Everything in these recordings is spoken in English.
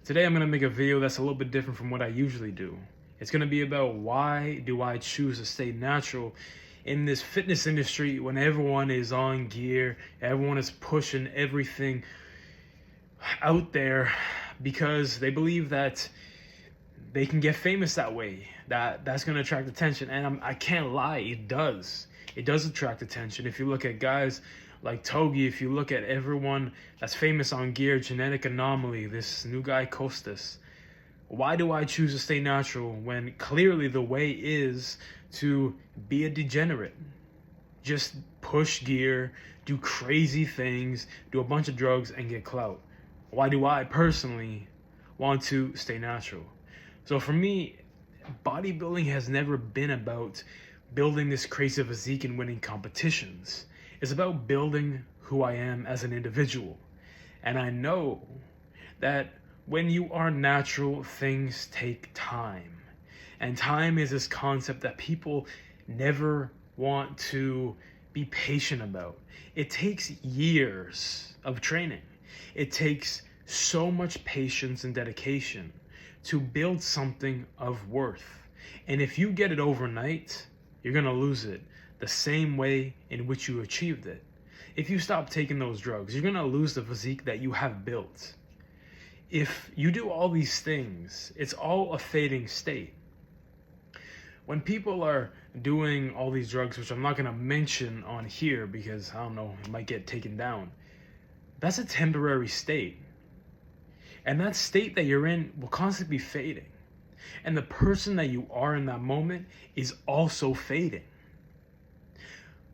Today I'm going to make a video that's a little bit different from what I usually do. It's going to be about why do I choose to stay natural in this fitness industry when everyone is on gear, everyone is pushing everything out there because they believe that they can get famous that way, that's going to attract attention. And I can't lie, it does. It does attract attention. If you look at guys like Togi, if you look at everyone that's famous on gear, Genetic Anomaly, this new guy Costas, why do I choose to stay natural when clearly the way is to be a degenerate? Just push gear, do crazy things, do a bunch of drugs, and get clout. Why do I personally want to stay natural? So for me, bodybuilding has never been about building this crazy physique and winning competitions. It's about building who I am as an individual. And I know that when you are natural, things take time. And time is this concept that people never want to be patient about. It takes years of training. It takes so much patience and dedication to build something of worth. And if you get it overnight, you're gonna lose it the same way in which you achieved it. If you stop taking those drugs, you're gonna lose the physique that you have built. If you do all these things, it's all a fading state. When people are doing all these drugs, which I'm not gonna mention on here because I don't know, it might get taken down, that's a temporary state. And that state that you're in will constantly be fading. And the person that you are in that moment is also fading.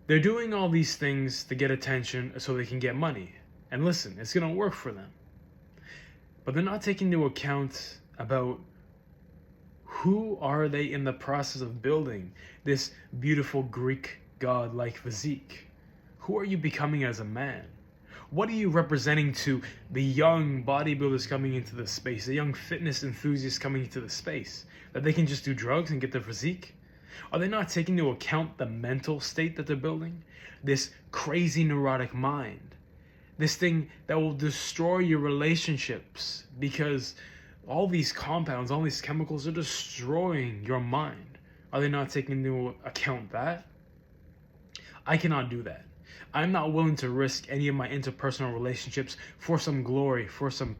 They're doing all these things to get attention so they can get money. And listen, it's going to work for them. But they're not taking into account about who are they in the process of building this beautiful Greek god-like physique. Who are you becoming as a man? What are you representing to the young bodybuilders coming into the space, the young fitness enthusiasts coming into the space? That they can just do drugs and get their physique? Are they not taking into account the mental state that they're building? This crazy neurotic mind. This thing that will destroy your relationships because all these compounds, all these chemicals are destroying your mind. Are they not taking into account that? I cannot do that. I'm not willing to risk any of my interpersonal relationships for some glory, for some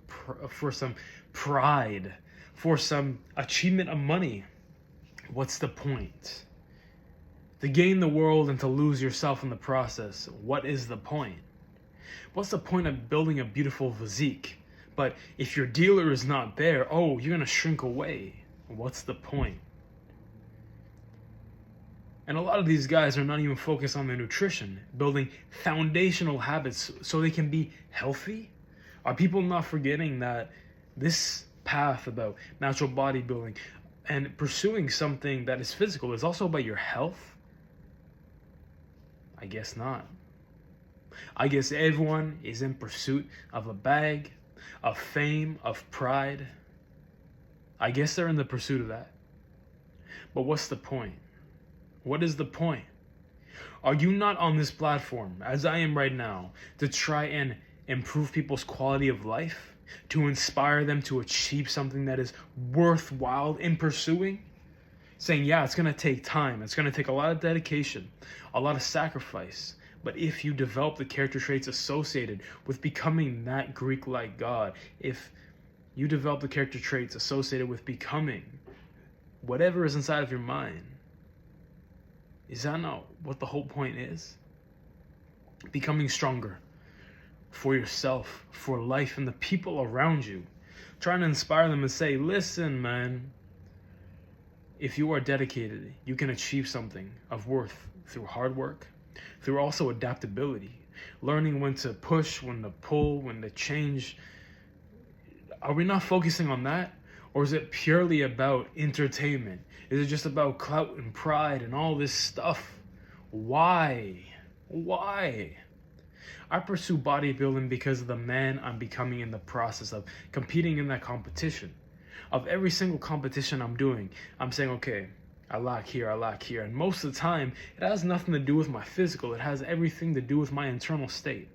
pride, for some achievement of money. What's the point? To gain the world and to lose yourself in the process, what is the point? What's the point of building a beautiful physique? But if your dealer is not there, oh, you're gonna shrink away. What's the point? And a lot of these guys are not even focused on their nutrition, building foundational habits so they can be healthy. Are people not forgetting that this path about natural bodybuilding and pursuing something that is physical is also about your health? I guess not. I guess everyone is in pursuit of a bag, of fame, of pride. I guess they're in the pursuit of that. But what's the point? What is the point? Are you not on this platform, as I am right now, to try and improve people's quality of life? To inspire them to achieve something that is worthwhile in pursuing? Saying, yeah, it's going to take time. It's going to take a lot of dedication, a lot of sacrifice. But if you develop the character traits associated with becoming that Greek-like God, if you develop the character traits associated with becoming whatever is inside of your mind, is that not what the whole point is? Becoming stronger for yourself, for life, and the people around you. Trying to inspire them and say, listen, man, if you are dedicated, you can achieve something of worth through hard work, through also adaptability, learning when to push, when to pull, when to change. Are we not focusing on that? Or is it purely about entertainment? Is it just about clout and pride and all this stuff? Why? Why? I pursue bodybuilding because of the man I'm becoming in the process of competing in that competition. Of every single competition I'm doing, I'm saying, okay, I lack here. And most of the time, it has nothing to do with my physical. It has everything to do with my internal state.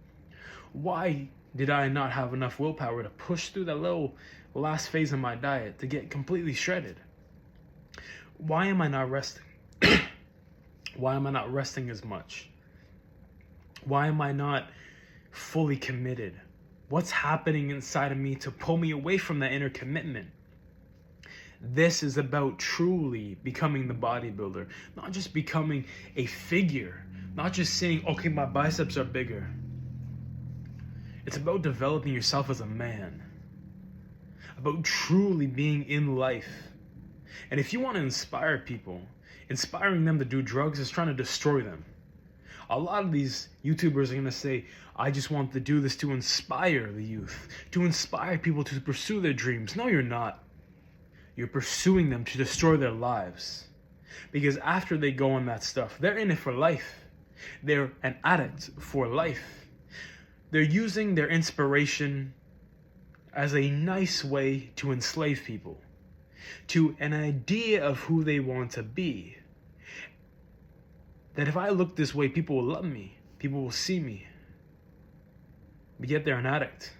Why Did I not have enough willpower to push through that little last phase of my diet to get completely shredded? Why am I not resting? Why am I not resting as much? Why am I not fully committed? What's happening inside of me to pull me away from that inner commitment? This is about truly becoming the bodybuilder, not just becoming a figure, not just saying, okay, my biceps are bigger. It's about developing yourself as a man, about truly being in life. And if you want to inspire people, inspiring them to do drugs is trying to destroy them. A lot of these YouTubers are going to say, I just want to do this to inspire the youth, to inspire people to pursue their dreams. No, you're not. You're pursuing them to destroy their lives. Because after they go on that stuff, they're in it for life. They're an addict for life. They're using their inspiration as a nice way to enslave people, to an idea of who they want to be. That if I look this way, people will love me, people will see me. But yet they're an addict.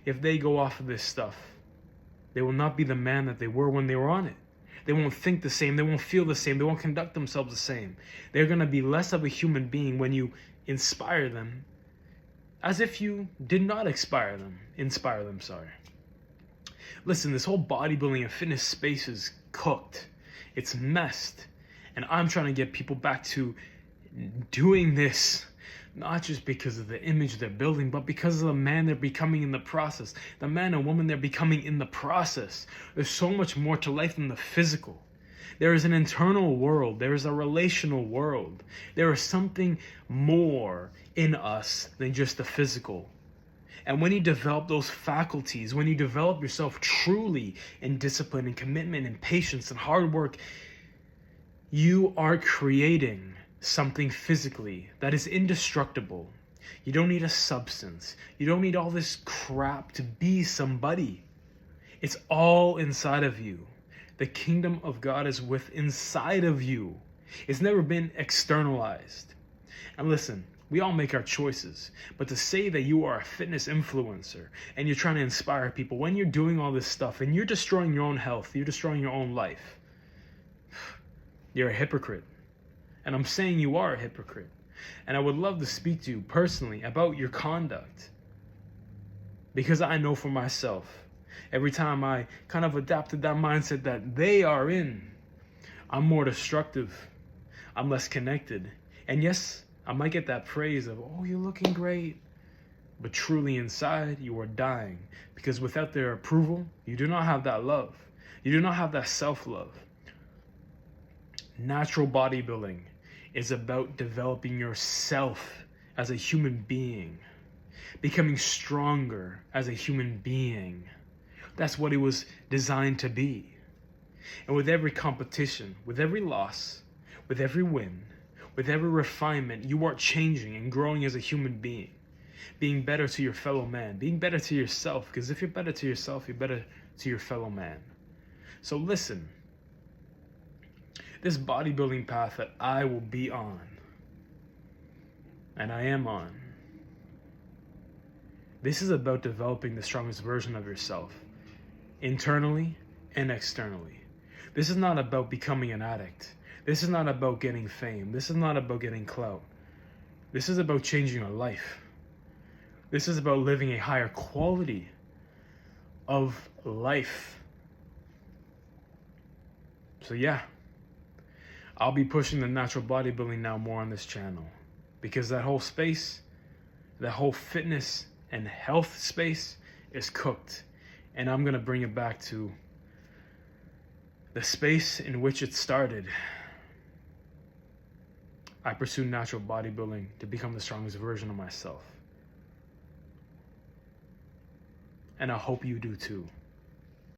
If they go off of this stuff, they will not be the man that they were when they were on it. They won't think the same, they won't feel the same, they won't conduct themselves the same. They're going to be less of a human being when you inspire them, as if you did not inspire them. Listen, this whole bodybuilding and fitness space is cooked. It's messed. And I'm trying to get people back to doing this, not just because of the image they're building, but because of the man they're becoming in the process, the man and woman they're becoming in the process. There's so much more to life than the physical. There is an internal world. There is a relational world. There is something more in us than just the physical. And when you develop those faculties, when you develop yourself truly in discipline and commitment and patience and hard work, you are creating something physically that is indestructible. You don't need a substance. You don't need all this crap to be somebody. It's all inside of you. The kingdom of God is inside of you. It's never been externalized. And listen, we all make our choices, but to say that you are a fitness influencer and you're trying to inspire people when you're doing all this stuff and you're destroying your own health, you're destroying your own life, you're a hypocrite. And I'm saying you are a hypocrite. And I would love to speak to you personally about your conduct. Because I know for myself, every time I kind of adapted that mindset that they are in, I'm more destructive. I'm less connected. And yes, I might get that praise of, oh, you're looking great. But truly inside, you are dying. Because without their approval, you do not have that love. You do not have that self-love. Natural bodybuilding is about developing yourself as a human being, becoming stronger as a human being. That's what it was designed to be. And with every competition, with every loss, with every win, with every refinement, you are changing and growing as a human being, being better to your fellow man, being better to yourself, because if you're better to yourself, you're better to your fellow man. So listen. This bodybuilding path that I will be on, and I am on, this is about developing the strongest version of yourself, internally and externally. This is not about becoming an addict. This is not about getting fame. This is not about getting clout. This is about changing your life. This is about living a higher quality of life. So yeah. I'll be pushing the natural bodybuilding now more on this channel because that whole space, that whole fitness and health space is cooked. And I'm going to bring it back to the space in which it started. I pursue natural bodybuilding to become the strongest version of myself. And I hope you do too.